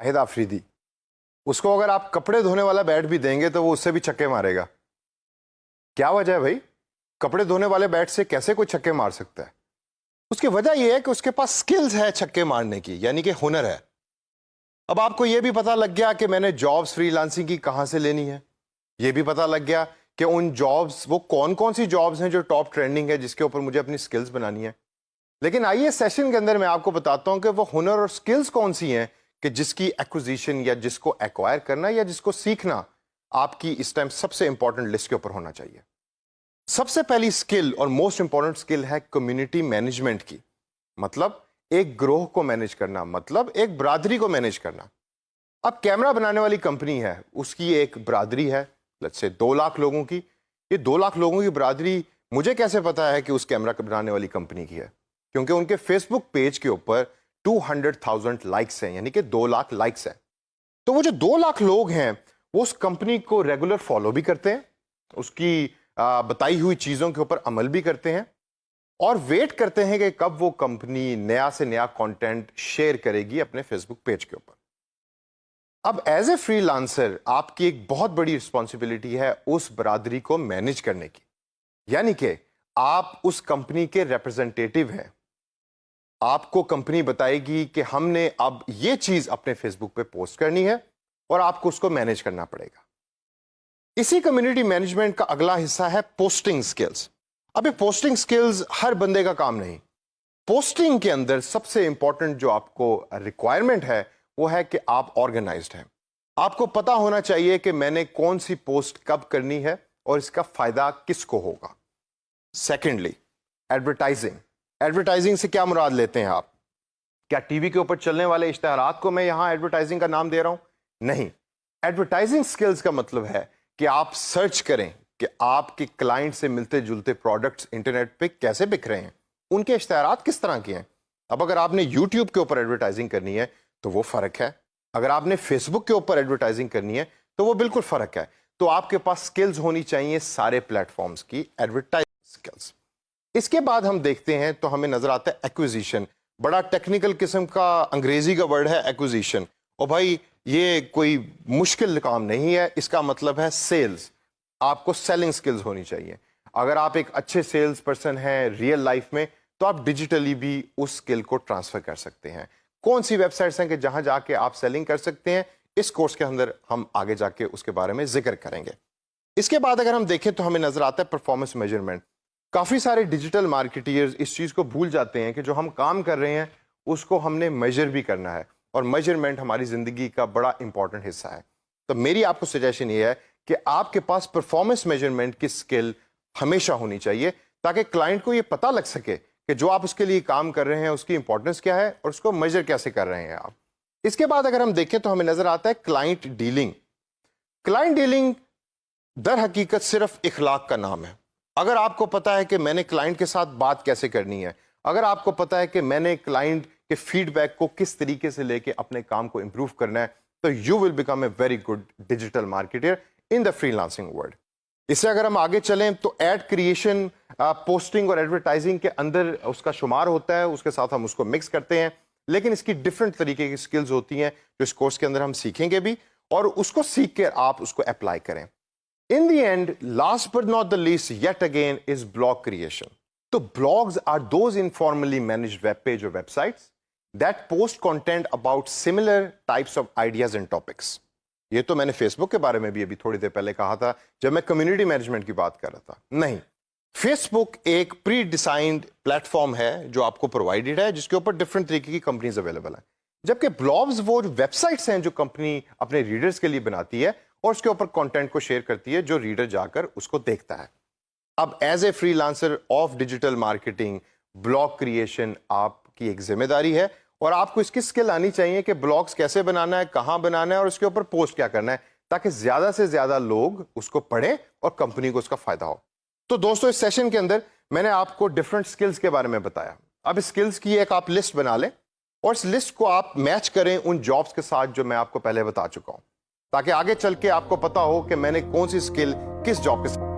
शाहिद आफरीदी, उसको अगर आप कपड़े धोने वाला बैट भी देंगे तो वो उससे भी छक्के मारेगा। क्या वजह है भाई? कपड़े धोने वाले बैट से कैसे कोई छक्के मार सकता है? उसकी वजह यह है कि उसके पास स्किल्स है छक्के मारने की, यानी कि हुनर है। अब आपको यह भी पता लग गया कि मैंने जॉब्स फ्रीलांसिंग की कहां से लेनी है। यह भी पता लग गया कि उन जॉब्स, वो कौन कौन सी जॉब्स हैं जो टॉप ट्रेंडिंग है, जिसके ऊपर मुझे अपनी स्किल्स बनानी है। लेकिन आइए सेशन के अंदर मैं आपको बताता हूं कि वो हुनर और स्किल्स कौन सी हैं कि जिसकी एक्विजिशन या जिसको एक्वायर करना या जिसको सीखना आपकी इस टाइम सबसे इंपॉर्टेंट लिस्ट के ऊपर होना चाहिए। सबसे पहली स्किल और मोस्ट इंपॉर्टेंट स्किल है कम्युनिटी मैनेजमेंट की। मतलब एक ग्रोह को मैनेज करना, मतलब एक बरादरी को मैनेज करना। अब कैमरा बनाने वाली कंपनी है, उसकी एक बरादरी है, लेट्स से 2 लाख लोगों की। ये 2 लाख लोगों की बरादरी मुझे कैसे पता है कि उस कैमरा बनाने वाली कंपनी की है? क्योंकि उनके फेसबुक पेज के ऊपर 200,000 लाइक्स हैं, यानी कि 2 लाख लाइक्स हैं। तो वो जो 2 लाख लोग हैं वो उस कंपनी को रेगुलर फॉलो भी करते हैं, उसकी बताई हुई चीजों के ऊपर अमल भी करते हैं और वेट करते हैं कि कब वो कंपनी नया से नया कंटेंट शेयर करेगी अपने फेसबुक पेज के ऊपर। अब एज ए फ्रीलांसर आपकी एक बहुत बड़ी रिस्पॉन्सिबिलिटी है उस बरादरी को मैनेज करने की, यानी कि आप उस कंपनी के रिप्रेजेंटेटिव हैं। आपको कंपनी बताएगी कि हमने अब ये चीज अपने फेसबुक पे पोस्ट करनी है और आपको उसको मैनेज करना पड़ेगा। इसी कम्युनिटी मैनेजमेंट का अगला हिस्सा है पोस्टिंग स्किल्स। अब ये पोस्टिंग स्किल्स हर बंदे का काम नहीं। पोस्टिंग के अंदर सबसे इंपॉर्टेंट जो आपको रिक्वायरमेंट है वो है कि आप ऑर्गेनाइज्ड हैं। आपको पता होना चाहिए कि मैंने कौन सी पोस्ट कब करनी है और इसका फायदा किसको होगा। Secondly, advertising. एडवर्टाइजिंग से क्या मुराद लेते हैं आप? क्या टीवी के ऊपर चलने वाले इश्तिहारात को मैं यहां एडवर्टाइजिंग का नाम दे रहा हूं? नहीं। एडवर्टाइजिंग स्किल्स का मतलब है कि आप सर्च करें कि आपके क्लाइंट से मिलते जुलते प्रोडक्ट्स इंटरनेट पे कैसे बिक रहे हैं, उनके इश्तिहारात किस तरह के हैं। अब अगर आपने यूट्यूब के ऊपर एडवर्टाइजिंग करनी है तो वो फर्क है, अगर आपने फेसबुक के ऊपर एडवर्टाइजिंग करनी है तो वो बिल्कुल फर्क है। तो आपके पास स्किल्स होनी चाहिए सारे प्लेटफॉर्म्स की, एडवर्टाइजिंग स्किल्स। इसके बाद हम देखते हैं तो हमें नजर आता है एक्विजिशन। बड़ा टेक्निकल किस्म का अंग्रेजी का वर्ड है एक्विजिशन, और भाई ये कोई मुश्किल काम नहीं है। इसका मतलब है सेल्स। आपको सेलिंग स्किल्स होनी चाहिए। अगर आप एक अच्छे सेल्स पर्सन हैं रियल लाइफ में तो आप डिजिटली भी उस स्किल को ट्रांसफर कर सकते हैं। कौन सी वेबसाइट्स हैं कि जहां जाके आप सेलिंग कर सकते हैं, इस कोर्स के अंदर हम आगे जाके उसके बारे में जिक्र करेंगे। इसके बाद अगर हम देखें तो हमें नजर आता है परफॉर्मेंस मेजरमेंट। काफी सारे डिजिटल मार्केटियर्स इस चीज को भूल जाते हैं कि जो हम काम कर रहे हैं उसको हमने मेजर भी करना है, और मेजरमेंट हमारी जिंदगी का बड़ा इंपॉर्टेंट हिस्सा है। तो मेरी आपको सजेशन ये है कि आपके पास परफॉर्मेंस मेजरमेंट की स्किल हमेशा होनी चाहिए, ताकि क्लाइंट को ये पता लग सके कि जो आप उसके लिए काम कर रहे हैं उसकी इंपॉर्टेंस क्या है और उसको मेजर कैसे कर रहे हैं आप। इसके बाद अगर हम देखें तो हमें नजर आता है क्लाइंट डीलिंग। क्लाइंट डीलिंग दर हकीकत सिर्फ इखलाक का नाम है। अगर आपको पता है कि मैंने क्लाइंट के साथ बात कैसे करनी है, अगर आपको पता है कि मैंने क्लाइंट के फीडबैक को किस तरीके से लेके अपने काम को इंप्रूव करना है, तो you will become a very good digital marketer in the freelancing world. इससे अगर हम आगे चलें तो एड क्रिएशन, पोस्टिंग और एडवर्टाइजिंग के अंदर उसका शुमार होता है, उसके साथ हम उसको मिक्स करते हैं। लेकिन इसकी डिफरेंट तरीके की स्किल्स होती हैं जो इस कोर्स के अंदर हम सीखेंगे भी, और उसको सीख कर आप उसको अप्लाई करें। In the end, last but not the least, yet again, is blog creation. So blogs are those informally managed web page or websites that post content about similar types of ideas and topics. ये तो मैंने Facebook के बारे में भी अभी थोड़ी देर पहले कहा था जब मैं कम्युनिटी मैनेजमेंट की बात कर रहा था। नहीं, फेसबुक एक प्री डिसाइंड प्लेटफॉर्म है जो आपको प्रोवाइडेड है, जिसके ऊपर डिफरेंट तरीके की कंपनीज अवेलेबल हैं। जबकि ब्लॉग्स वो वेबसाइट्स हैं जो कंपनी अपने रीडर्स के लिए बनाती है और उसके ऊपर कंटेंट को शेयर करती है जो रीडर जाकर उसको देखता है। अब as a freelancer of digital marketing, blog creation आपकी एक जिम्मेदारी है, और आपको इसकी स्किल आनी चाहिए कि ब्लॉग्स कैसे बनाना है, कहां बनाना है और उसके ऊपर पोस्ट क्या करना है, ताकि ज्यादा से ज्यादा लोग उसको पढ़ें और कंपनी को उसका फायदा हो। तो दोस्तों, इस सेशन के अंदर मैंने आपको डिफरेंट स्किल्स के बारे में बताया। अब इस स्किल्स की एक आप लिस्ट बना लें और इस लिस्ट को आप मैच करें उन जॉब्स के साथ जो मैं आपको पहले बता चुका हूं, ताकि आगे चल के आपको पता हो कि मैंने कौन सी स्किल किस जॉब के साथ